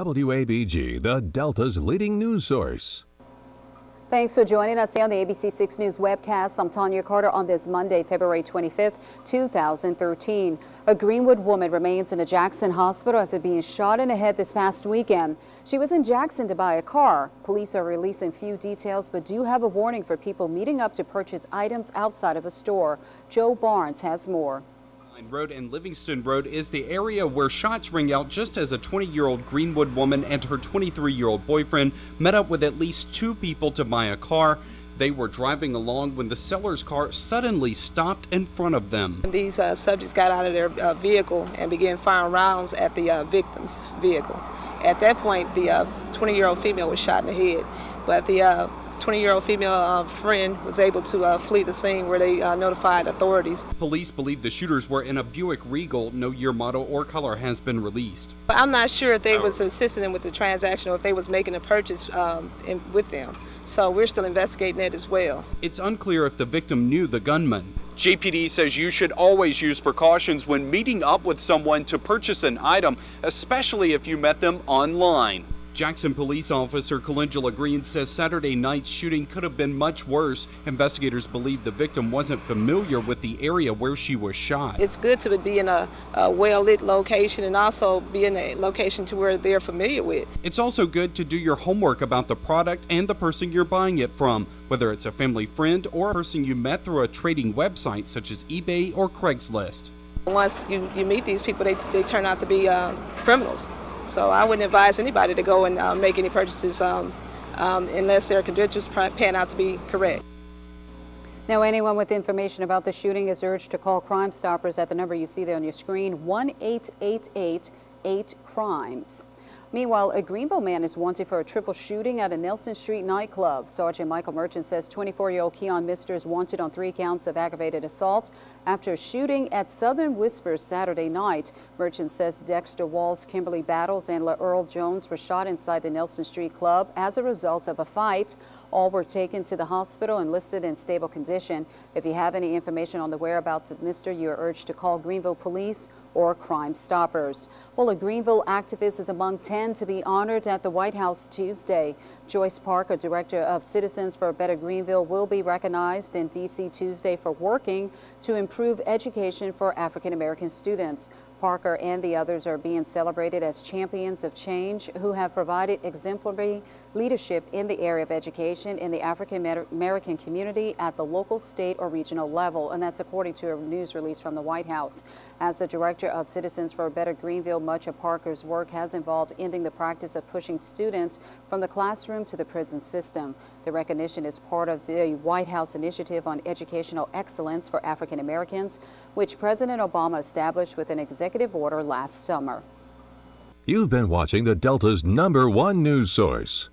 WABG, the Delta's leading news source. Thanks for joining us here on the ABC 6 News webcast. I'm Tanya Carter on this Monday, February 25th, 2013. A Greenwood woman remains in a Jackson hospital after being shot in the head this past weekend. She was in Jackson to buy a car. Police are releasing few details, but do have a warning for people meeting up to purchase items outside of a store. Joe Barnes has more. Road and Livingston Road is the area where shots ring out just as a 20-year-old Greenwood woman and her 23-year-old boyfriend met up with at least two people to buy a car. They were driving along when the seller's car suddenly stopped in front of them. These subjects got out of their vehicle and began firing rounds at the victim's vehicle. At that point, the 20-year-old female was shot in the head, but the 20-year-old female friend was able to flee the scene where they notified authorities. Police believe the shooters were in a Buick Regal. No year, model, or color has been released. I'm not sure if they was assisting them with the transaction or if they was making a purchase with them. So we're still investigating that as well. It's unclear if the victim knew the gunman. JPD says you should always use precautions when meeting up with someone to purchase an item, especially if you met them online. Jackson police officer Calendula Green says Saturday night's shooting could have been much worse. Investigators believe the victim wasn't familiar with the area where she was shot. It's good to be in a well-lit location and also be in a location to where they're familiar with. It's also good to do your homework about the product and the person you're buying it from, whether it's a family friend or a person you met through a trading website such as eBay or Craigslist. Once you meet these people, they turn out to be criminals. So I wouldn't advise anybody to go and make any purchases unless their credentials pan out to be correct. Now, anyone with information about the shooting is urged to call Crime Stoppers at the number you see there on your screen, 1-888-8-CRIMES. Meanwhile, a Greenville man is wanted for a triple shooting at a Nelson Street nightclub. Sergeant Michael Merchant says 24-year-old Keon Mister is wanted on 3 counts of aggravated assault after a shooting at Southern Whispers Saturday night. Merchant says Dexter Walls, Kimberly Battles, and Earl Jones were shot inside the Nelson Street club as a result of a fight. All were taken to the hospital and listed in stable condition. If you have any information on the whereabouts of Mister, you are urged to call Greenville Police or Crime Stoppers. Well, a Greenville activist is among 10 to be honored at the White House Tuesday. Joyce Parker, director of Citizens for a Better Greenville, will be recognized in D.C. Tuesday for working to improve education for African American students. Parker and the others are being celebrated as champions of change who have provided exemplary leadership in the area of education in the African American community at the local, state, or regional level. And that's according to a news release from the White House. As the director of Citizens for a Better Greenville, much of Parker's work has involved ending the practice of pushing students from the classroom to the prison system. The recognition is part of the White House Initiative on Educational Excellence for African Americans, which President Obama established with an executive order last summer. You've been watching the Delta's #1 news source.